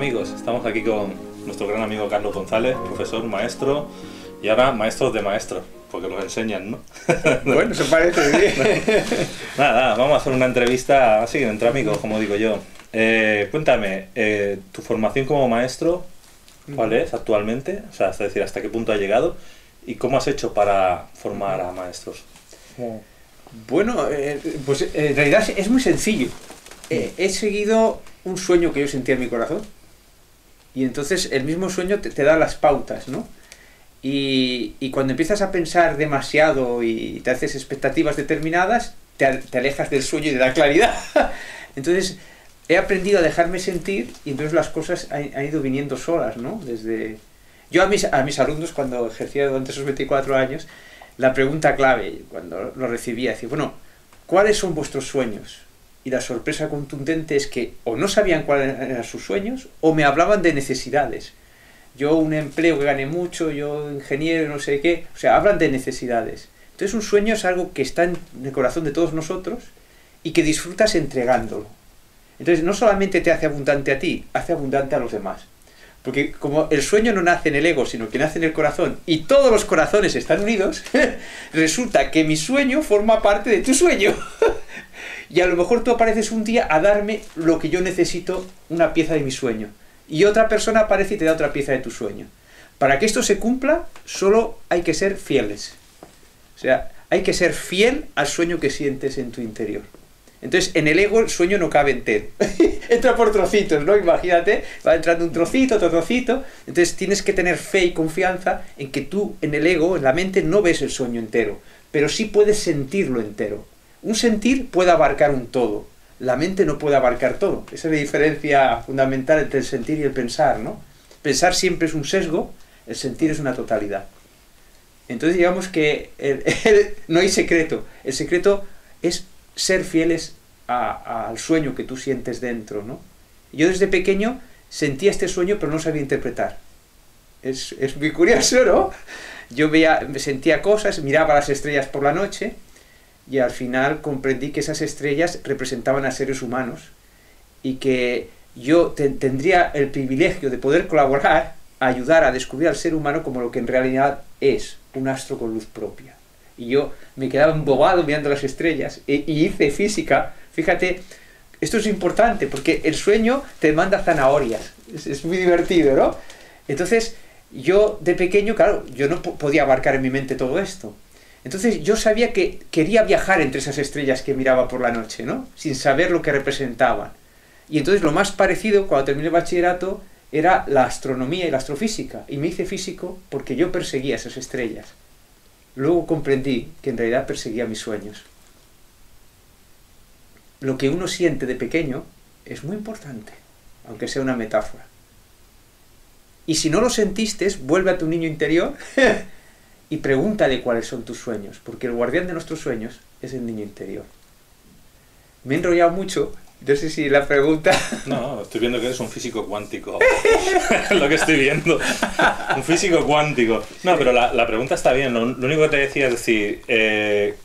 amigos, estamos aquí con nuestro gran amigo Carlos González, profesor, maestro y ahora maestros de maestros, porque nos enseñan, ¿no? Bueno, eso parece bien. Nada, vamos a hacer una entrevista así, entre amigos, como digo yo. Cuéntame, tu formación como maestro, ¿cuál es actualmente? O sea, es decir, ¿hasta qué punto ha llegado? ¿Y cómo has hecho para formar a maestros? Bueno, pues en realidad es muy sencillo. He seguido un sueño que yo sentía en mi corazón y entonces el mismo sueño te da las pautas, ¿no? Y cuando empiezas a pensar demasiado y te haces expectativas determinadas, te alejas del sueño y de la claridad. Entonces he aprendido a dejarme sentir y entonces las cosas han ido viniendo solas, ¿no? Yo a mis alumnos, cuando ejercía durante esos 24 años, la pregunta clave, cuando lo recibía, decía, bueno, ¿cuáles son vuestros sueños? Y la sorpresa contundente es que o no sabían cuáles eran sus sueños o me hablaban de necesidades. Yo un empleo que gane mucho, yo ingeniero, no sé qué, o sea, hablan de necesidades. Entonces un sueño es algo que está en el corazón de todos nosotros y que disfrutas entregándolo. Entonces no solamente te hace abundante a ti, hace abundante a los demás. Porque como el sueño no nace en el ego, sino que nace en el corazón, y todos los corazones están unidos, resulta que mi sueño forma parte de tu sueño. Y a lo mejor tú apareces un día a darme lo que yo necesito, una pieza de mi sueño. Y otra persona aparece y te da otra pieza de tu sueño. Para que esto se cumpla, solo hay que ser fieles. O sea, hay que ser fiel al sueño que sientes en tu interior. Entonces, en el ego el sueño no cabe entero. Entra por trocitos, ¿no? Imagínate, va entrando un trocito, otro trocito. Entonces tienes que tener fe y confianza en que tú, en el ego, en la mente, no ves el sueño entero. Pero sí puedes sentirlo entero. Un sentir puede abarcar un todo. La mente no puede abarcar todo. Esa es la diferencia fundamental entre el sentir y el pensar, ¿no? Pensar siempre es un sesgo, el sentir es una totalidad. Entonces digamos que no hay secreto. El secreto es ser fieles al sueño que tú sientes dentro, ¿no? Yo desde pequeño sentía este sueño pero no sabía interpretar. Es muy curioso, ¿no? Yo sentía cosas, miraba las estrellas por la noche y al final comprendí que esas estrellas representaban a seres humanos y que yo tendría el privilegio de poder colaborar, a ayudar a descubrir al ser humano como lo que en realidad es, un astro con luz propia. Y yo me quedaba embobado mirando las estrellas y hice física. Fíjate, esto es importante porque el sueño te manda zanahorias. Es muy divertido, ¿no? Entonces, yo de pequeño, claro, yo no podía abarcar en mi mente todo esto. Entonces yo sabía que quería viajar entre esas estrellas que miraba por la noche, ¿no? Sin saber lo que representaban. Y entonces lo más parecido, cuando terminé el bachillerato, era la astronomía y la astrofísica. Y me hice físico porque yo perseguía esas estrellas. Luego comprendí que en realidad perseguía mis sueños. Lo que uno siente de pequeño es muy importante, aunque sea una metáfora. Y si no lo sentiste, vuelve a tu niño interior y pregúntale cuáles son tus sueños, porque el guardián de nuestros sueños es el niño interior. Me he enrollado mucho, no sé si la pregunta... No, estoy viendo que eres un físico cuántico. Lo que estoy viendo. Un físico cuántico. No, pero la pregunta está bien. Lo único que te decía es decir,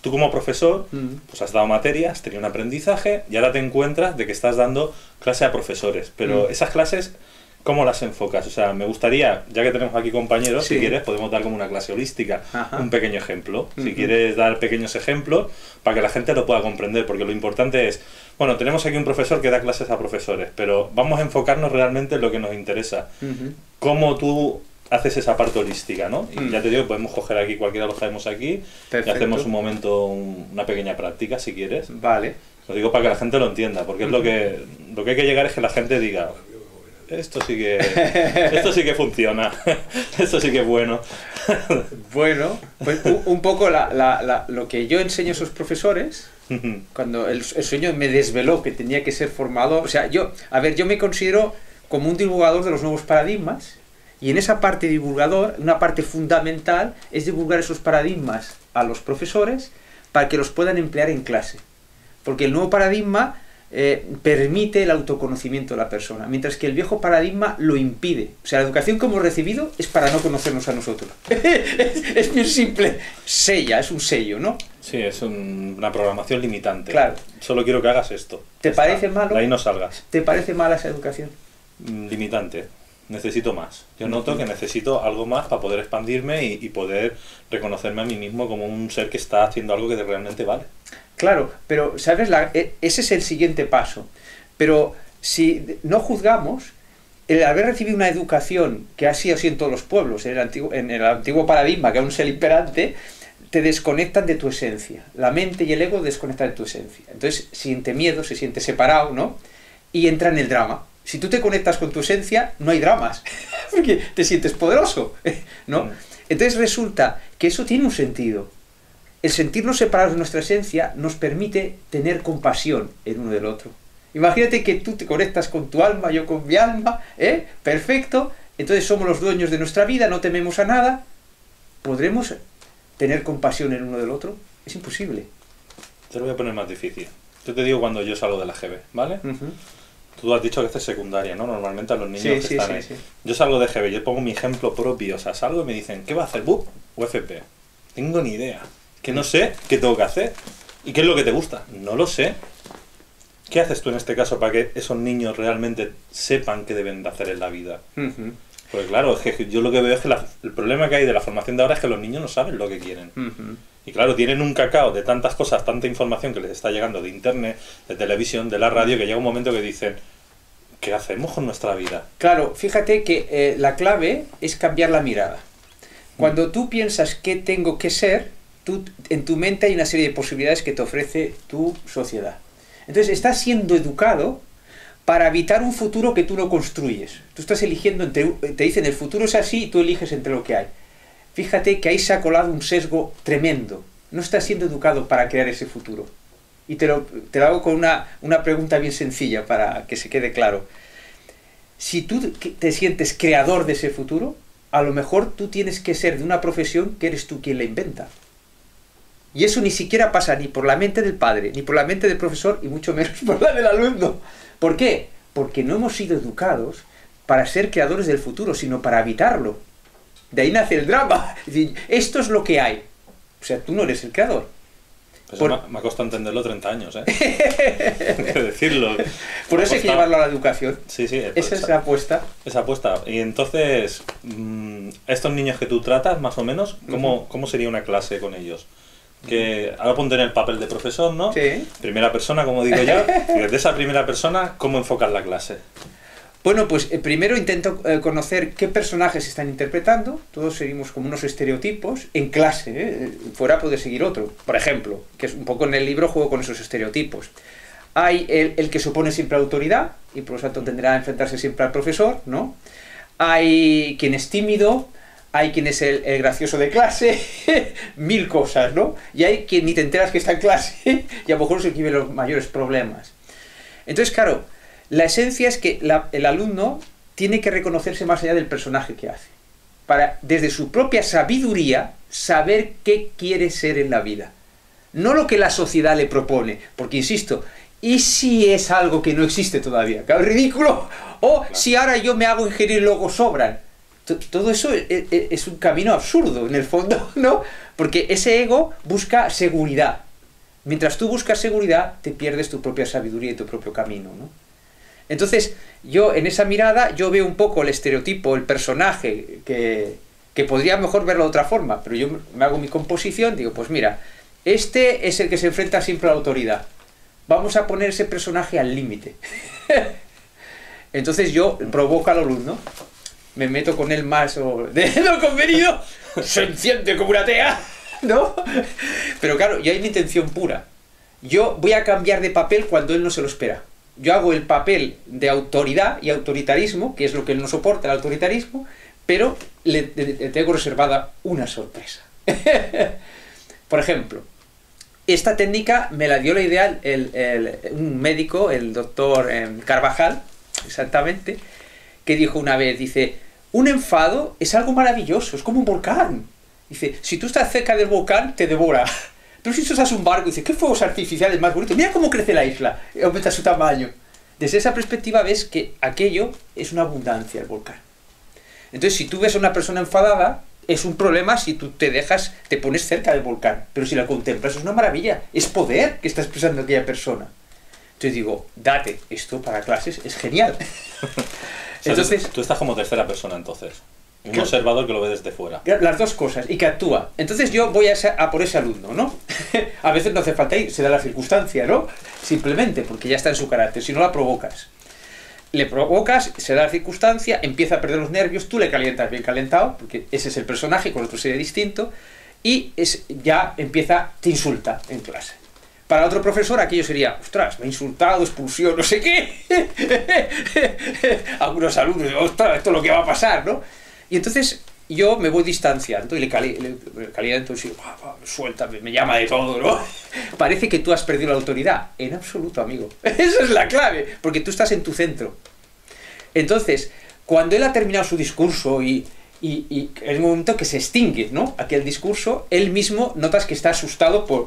tú como profesor, pues has dado materias, has tenido un aprendizaje y ahora te encuentras de que estás dando clase a profesores. Pero esas clases, ¿cómo las enfocas? O sea, me gustaría, ya que tenemos aquí compañeros, si quieres, podemos dar como una clase holística. Un pequeño ejemplo. Si quieres dar pequeños ejemplos para que la gente lo pueda comprender, porque lo importante es, bueno, tenemos aquí un profesor que da clases a profesores, pero vamos a enfocarnos realmente en lo que nos interesa. Cómo tú haces esa parte holística, ¿no? Y ya te digo, podemos coger aquí, cualquiera lo traemos aquí. Perfecto. Y hacemos un momento, una pequeña práctica, si quieres. Vale. Lo digo para que la gente lo entienda, porque es lo que hay que llegar es que la gente diga, esto sí que funciona, esto sí que es bueno. Bueno, pues un poco lo que yo enseño a esos profesores, cuando el sueño me desveló que tenía que ser formador, o sea, yo me considero como un divulgador de los nuevos paradigmas, y en esa parte divulgador, una parte fundamental es divulgar esos paradigmas a los profesores para que los puedan emplear en clase. Porque el nuevo paradigma permite el autoconocimiento de la persona, mientras que el viejo paradigma lo impide. O sea, la educación que hemos recibido es para no conocernos a nosotros. Es muy simple. Sella, es un sello, ¿no? Sí, es una programación limitante. Claro. Solo quiero que hagas esto. ¿Te parece malo? De ahí no salgas. ¿Te parece mala esa educación? limitante. Necesito más. Yo noto que necesito algo más para poder expandirme y poder reconocerme a mí mismo como un ser que está haciendo algo que realmente vale. Claro, pero, ¿sabes? Ese es el siguiente paso. Pero si no juzgamos, el haber recibido una educación que ha sido así en todos los pueblos, en el antiguo paradigma, que aún es el imperante, te desconectan de tu esencia. La mente y el ego desconectan de tu esencia. Entonces siente miedo, se siente separado, ¿no? Y entra en el drama. Si tú te conectas con tu esencia, no hay dramas, porque te sientes poderoso, ¿no? Entonces resulta que eso tiene un sentido. El sentirnos separados de nuestra esencia nos permite tener compasión el uno del otro. Imagínate que tú te conectas con tu alma, yo con mi alma, perfecto, entonces somos los dueños de nuestra vida, no tememos a nada. ¿Podremos tener compasión el uno del otro? Es imposible. Te lo voy a poner más difícil. Yo te digo cuando yo salgo de la GB, ¿vale? Tú has dicho que haces secundaria, ¿no? Normalmente a los niños que están ahí. Sí. Yo salgo de GB, yo pongo mi ejemplo propio, o sea, salgo y me dicen, ¿qué va a hacer, BUP o FP? Tengo ni idea. Que no sé qué tengo que hacer. ¿Y qué es lo que te gusta? No lo sé. ¿Qué haces tú en este caso para que esos niños realmente sepan qué deben de hacer en la vida? Porque claro, es que yo lo que veo es que el problema que hay de la formación de ahora es que los niños no saben lo que quieren. Y claro, tienen un cacao de tantas cosas, tanta información que les está llegando de internet, de televisión, de la radio, que llega un momento que dicen, ¿qué hacemos con nuestra vida? Claro, fíjate que la clave es cambiar la mirada. Cuando tú piensas qué tengo que ser, en tu mente hay una serie de posibilidades que te ofrece tu sociedad. Entonces estás siendo educado para evitar un futuro que tú no construyes. Tú estás eligiendo, te dicen el futuro es así y tú eliges entre lo que hay. Fíjate que ahí se ha colado un sesgo tremendo. No estás siendo educado para crear ese futuro. Y te lo hago con una pregunta bien sencilla para que se quede claro. Si tú te sientes creador de ese futuro, a lo mejor tú tienes que ser de una profesión que eres tú quien la inventa. Y eso ni siquiera pasa ni por la mente del padre, ni por la mente del profesor, y mucho menos por la del alumno. ¿Por qué? Porque no hemos sido educados para ser creadores del futuro, sino para habitarlo. De ahí nace el drama. Es decir, esto es lo que hay. O sea, tú no eres el creador. Pues me ha costado entenderlo 30 años, ¿eh? Hay que decirlo. Por eso hay que llevarlo a la educación. Sí, sí. Esa es la apuesta. Esa apuesta. Y entonces, estos niños que tú tratas, más o menos, ¿cómo sería una clase con ellos? Que ahora ponte en el papel de profesor, ¿no? Sí. Primera persona, como digo yo. Y desde esa primera persona, ¿cómo enfocas la clase? Bueno, pues primero intento conocer qué personajes están interpretando. Todos seguimos como unos estereotipos en clase, fuera puede seguir otro. Por ejemplo, que es un poco en el libro juego con esos estereotipos. Hay el que supone siempre autoridad y por lo tanto tendrá que enfrentarse siempre al profesor, ¿no? Hay quien es tímido, hay quien es el gracioso de clase, mil cosas, ¿no? Y hay quien ni te enteras que está en clase y a lo mejor se vive los mayores problemas. Entonces, claro, la esencia es que el alumno tiene que reconocerse más allá del personaje que hace, para, desde su propia sabiduría, saber qué quiere ser en la vida. No lo que la sociedad le propone, porque insisto, ¿y si es algo que no existe todavía? Claro, ridículo. O si ahora yo me hago ingeniero y luego sobran. Todo eso es un camino absurdo, en el fondo, ¿no? Porque ese ego busca seguridad. Mientras tú buscas seguridad, te pierdes tu propia sabiduría y tu propio camino, ¿no? Entonces, yo en esa mirada, yo veo un poco el estereotipo, el personaje, que podría mejor verlo de otra forma, pero yo me hago mi composición, digo, pues mira, este es el que se enfrenta siempre a la autoridad. Vamos a poner ese personaje al límite. Entonces yo provoco al alumno, me meto con él más de lo convenido, se enciende como una tea, ¿no? Pero claro, yo hay una intención pura. Yo voy a cambiar de papel cuando él no se lo espera. Yo hago el papel de autoridad y autoritarismo, que es lo que él no soporta, el autoritarismo, pero le tengo reservada una sorpresa. Por ejemplo, esta técnica me la dio la idea un médico, el doctor Carvajal, exactamente, que dijo una vez, dice, un enfado es algo maravilloso, es como un volcán. Dice, si tú estás cerca del volcán, te devora. Pero si tú estás en un barco y dices, ¿qué fuegos artificiales más bonitos? Mira cómo crece la isla, y aumenta su tamaño. Desde esa perspectiva ves que aquello es una abundancia, el volcán. Entonces, si tú ves a una persona enfadada, es un problema si tú te pones cerca del volcán. Pero si la contemplas, es una maravilla. Es poder que está expresando aquella persona. Entonces digo, date, esto para clases es genial. sea, Entonces, tú estás como tercera persona, entonces. Un Claro. observador que lo ve desde fuera. las dos cosas, y que actúa. Entonces yo voy a por ese alumno, ¿no? A veces no hace falta ir, se da la circunstancia, ¿no? Simplemente, porque ya está en su carácter, si no la provocas. Le provocas, se da la circunstancia, empieza a perder los nervios, tú le calientas bien calentado, porque ese es el personaje, con otro sería distinto, y ya empieza, te insulta en clase. Para otro profesor aquello sería, ostras, me ha insultado, expulsión, no sé qué. Algunos alumnos, ostras, esto es lo que va a pasar, ¿no? Y entonces yo me voy distanciando y le caliento y digo, suéltame, me llama de todo, ¿no? Parece que tú has perdido la autoridad. En absoluto, amigo. Esa es la clave, porque tú estás en tu centro. Entonces, cuando él ha terminado su discurso y en un momento que se extingue, ¿no? Aquel discurso, él mismo notas que está asustado por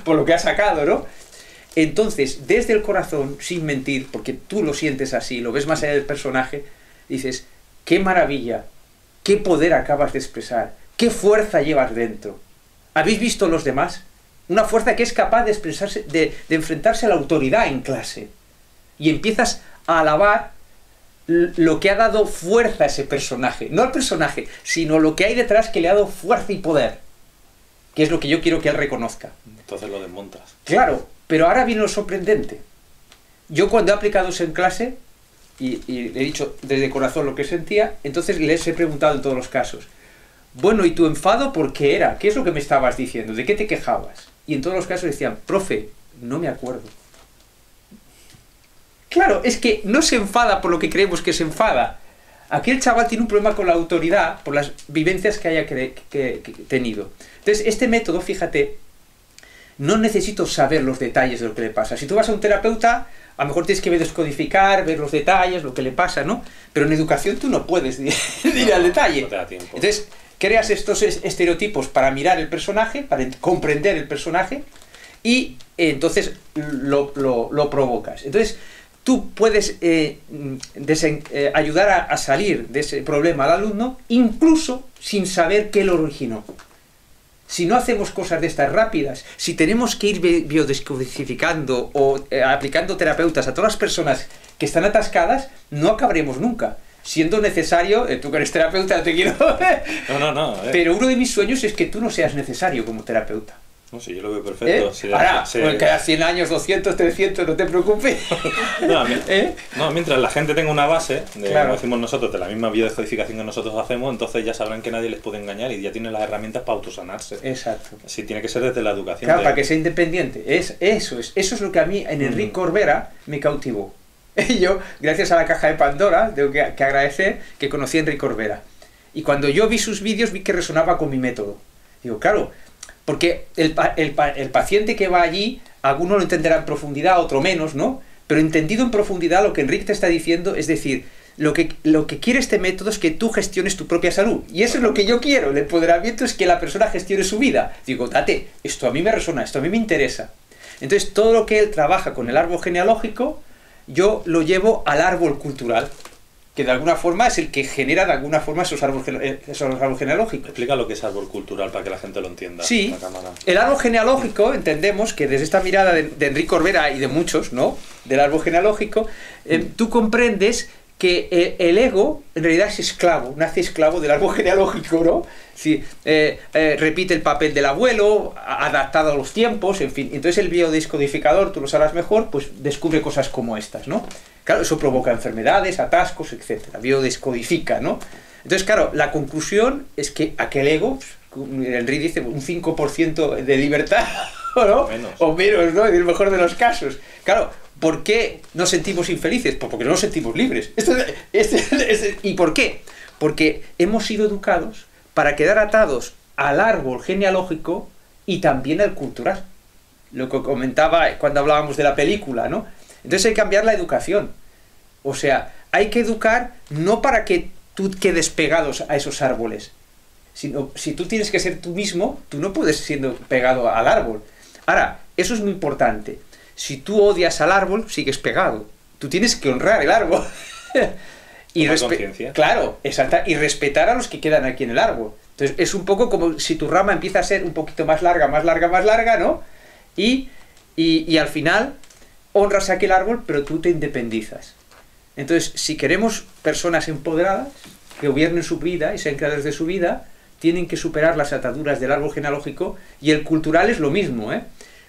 lo que ha sacado, ¿no? Entonces, desde el corazón, sin mentir, porque tú lo sientes así, lo ves más allá del personaje, dices, ¡qué maravilla! ¡Qué poder acabas de expresar! ¡Qué fuerza llevas dentro! ¿Habéis visto los demás? Una fuerza que es capaz de expresarse, de enfrentarse a la autoridad en clase. Y empiezas a alabar lo que ha dado fuerza a ese personaje. No al personaje, sino lo que hay detrás que le ha dado fuerza y poder. Que es lo que yo quiero que él reconozca. Entonces lo desmontas. Claro, pero ahora viene lo sorprendente. Yo cuando he aplicado eso en clase, y le he dicho desde corazón lo que sentía, entonces les he preguntado en todos los casos, bueno, ¿y tu enfado por qué era? ¿Qué es lo que me estabas diciendo? ¿De qué te quejabas? Y en todos los casos decían, profe, no me acuerdo. Claro, es que no se enfada por lo que creemos que se enfada. Aquí el chaval tiene un problema con la autoridad por las vivencias que haya tenido. Entonces, este método, fíjate, no necesito saber los detalles de lo que le pasa. Si tú vas a un terapeuta, a lo mejor tienes que descodificar, ver los detalles, lo que le pasa, ¿no? Pero en educación tú no puedes ir al detalle. No te da tiempo. Entonces, creas estos estereotipos para mirar el personaje, para comprender el personaje, y entonces lo provocas. Entonces, tú puedes ayudar a salir de ese problema al alumno, incluso sin saber qué lo originó. Si no hacemos cosas de estas rápidas, si tenemos que ir biodescodificando o aplicando terapeutas a todas las personas que están atascadas, no acabaremos nunca. Siendo necesario, tú que eres terapeuta, te quiero... No. Pero uno de mis sueños es que tú no seas necesario como terapeuta. No, sí, yo lo veo perfecto. Sí, ahora, sí. pues quedan 100 años, 200, 300, no te preocupes. No, mientras la gente tenga una base, Claro. como decimos nosotros, de la misma biodescodificación que nosotros hacemos, entonces ya sabrán que nadie les puede engañar y ya tienen las herramientas para autosanarse. Exacto. Sí, tiene que ser desde la educación. Claro, para que sea independiente. Eso es lo que a mí en Enric Corbera me cautivó. Yo, gracias a la caja de Pandora, tengo que agradecer que conocí a Enric Corbera. Y cuando yo vi sus vídeos, vi que resonaba con mi método. Digo, claro, porque el paciente que va allí, alguno lo entenderá en profundidad, otro menos, ¿no? Pero entendido en profundidad, lo que Enric te está diciendo, es decir, lo que quiere este método es que tú gestiones tu propia salud. Y eso es lo que yo quiero. El empoderamiento es que la persona gestione su vida. Digo, date, esto a mí me resona, esto a mí me interesa. Entonces, todo lo que él trabaja con el árbol genealógico, yo lo llevo al árbol cultural, que de alguna forma es el que genera de alguna forma esos árboles genealógicos. Explica lo que es árbol cultural para que la gente lo entienda. Sí, el árbol genealógico, entendemos que desde esta mirada de Enric Corbera y de muchos, ¿no?, del árbol genealógico, tú comprendes que el ego en realidad es esclavo, nace esclavo del árbol genealógico, ¿no? Sí, repite el papel del abuelo, adaptado a los tiempos, en fin. Entonces el biodescodificador, tú lo sabrás mejor, pues descubre cosas como estas, ¿no? Claro, eso provoca enfermedades, atascos, etcétera. Biodescodifica, ¿no? Entonces, claro, la conclusión es que aquel ego, Enric dice, un 5% de libertad, ¿no? O menos, ¿no? En el mejor de los casos. Claro, ¿por qué nos sentimos infelices? Pues porque no nos sentimos libres. ¿Y por qué? Porque hemos sido educados para quedar atados al árbol genealógico y también al cultural. Lo que comentaba cuando hablábamos de la película, ¿no? Entonces hay que cambiar la educación. O sea, hay que educar no para que tú quedes pegados a esos árboles, sino si tú tienes que ser tú mismo, tú no puedes ser pegado al árbol. Ahora, eso es muy importante. Si tú odias al árbol, sigues pegado. Tú tienes que honrar el árbol. Y claro, exacto, y respetar a los que quedan aquí en el árbol. Entonces es un poco como si tu rama empieza a ser un poquito más larga, ¿no? Y al final honras aquel árbol, pero tú te independizas. Entonces, si queremos personas empoderadas, que gobiernen su vida y sean creadores de su vida, tienen que superar las ataduras del árbol genealógico, y el cultural es lo mismo, ¿eh?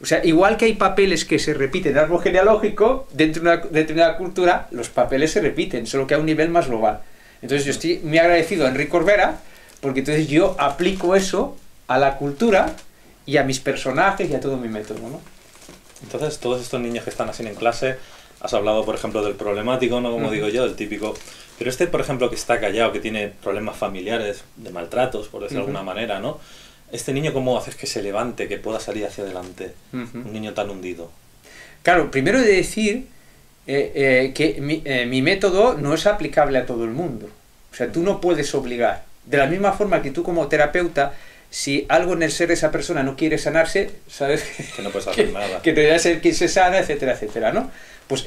O sea, igual que hay papeles que se repiten en el árbol genealógico, dentro de una determinada cultura, los papeles se repiten, solo que a un nivel más global. Entonces yo estoy muy agradecido a Enric Corbera, porque entonces yo aplico eso a la cultura y a mis personajes y a todo mi método, ¿no? Entonces, todos estos niños que están así en clase, has hablado, por ejemplo, del problemático, ¿no? Como digo yo, del típico. Pero este, por ejemplo, que está callado, que tiene problemas familiares, de maltratos, por decirlo de alguna manera, ¿no? Este niño, ¿cómo haces que se levante, que pueda salir hacia adelante? Un niño tan hundido. Claro, primero he de decir que mi método no es aplicable a todo el mundo. O sea, tú no puedes obligar. De la misma forma que tú como terapeuta, si algo en el ser de esa persona no quiere sanarse, sabes que no puedes hacer nada. Que debería ser quien se sana, etcétera, etcétera, ¿no? Pues